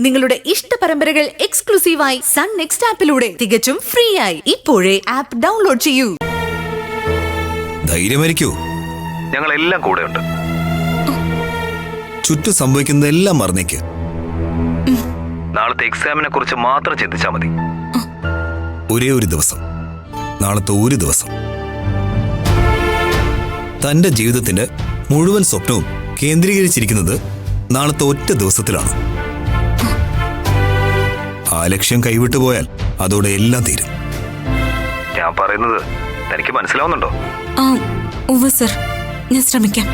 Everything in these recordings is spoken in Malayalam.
നിങ്ങളുടെ ഇഷ്ട പരമ്പരകൾ എക്സ്ക്ലൂസീവായി സൺ നെക്സ്റ്റ് ആപ്പിലൂടെ തികച്ചും ഫ്രീ ആയി ഇപ്പോഴേ ആപ്പ് ഡൗൺലോഡ് ചെയ്യൂ. ധൈര്യമായിരിക്കൂ, ഞങ്ങളെല്ലാം കൂടെയുണ്ട്. ചുറ്റും സംഭവിക്കുന്നതെല്ലാം മറന്നേക്ക്. നാളത്തെ എക്സാമിനെ കുറിച്ച് മാത്രം ചിന്തിച്ചാൽ മതി. ഒരേ ഒരു ദിവസം, നാളത്തെ ഒരു ദിവസം തന്റെ ജീവിതത്തിന്റെ മുഴുവൻ സ്വപ്നവും കേന്ദ്രീകരിച്ചിരിക്കുന്നത് നാളത്തെ ഒറ്റ ദിവസത്തിലാണ്. ആ ലക്ഷ്യം കൈവിട്ടു പോയാൽ അതോടെ എല്ലാം തീരും. ഞാൻ പറയുന്നത് തനിക്ക് മനസ്സിലാവുന്നുണ്ടോ? സർ, ഞാൻ ശ്രമിക്കാം.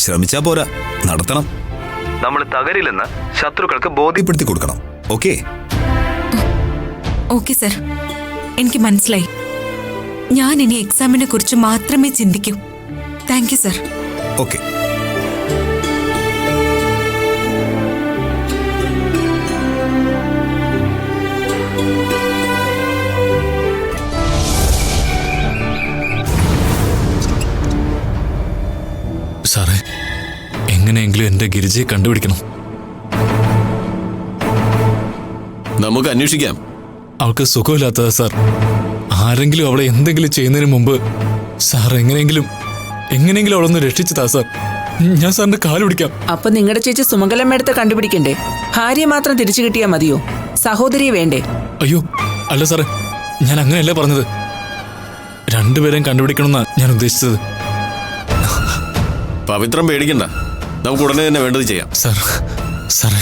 ശ്രമിച്ചാ പോരാ, നടത്തണം. നമ്മൾ തകരില്ലെന്ന് ശത്രുക്കൾക്ക് ബോധ്യപ്പെടുത്തി കൊടുക്കണം. ഓക്കേ? ഓക്കെ സർ, എനിക്ക് മനസ്സിലായി. ഞാൻ ഇനി എക്സാമിനെ കുറിച്ച് മാത്രമേ ചിന്തിക്കൂ. Thank you sir. ഓക്കെ. സാറേ, എങ്ങനെയെങ്കിലും എന്റെ ഗിരിജയെ കണ്ടുപിടിക്കണം. നമുക്ക് അന്വേഷിക്കാം. അവൾക്ക് സുഖമില്ലാത്തതാ സാർ. ആരെങ്കിലും അവളെ എന്തെങ്കിലും ചെയ്യുന്നതിന് മുമ്പ് സാർ എങ്ങനെയെങ്കിലും അവളൊന്ന് രക്ഷിച്ചതാ സാർ. ഞാൻ സാറിന്റെ കാല് പിടിക്കാം. അപ്പൊ നിങ്ങളുടെ ചേച്ചി സുമംഗലമ്മേടത്തെ കണ്ടുപിടിക്കണ്ടേ? ഭാര്യയെ മാത്രം തിരിച്ചു കിട്ടിയാൽ മതിയോ? സഹോദരിയെ വേണ്ടേ? അയ്യോ അല്ല സാറേ, ഞാൻ അങ്ങനെയല്ല പറഞ്ഞത്. രണ്ടുപേരെയും കണ്ടുപിടിക്കണമെന്നാ ഞാൻ ഉദ്ദേശിച്ചത്. പവിത്രം പേടിക്കണ്ട, നമുക്ക് ഉടനെ തന്നെ വേണ്ടത് ചെയ്യാം. സാർ, സാറേ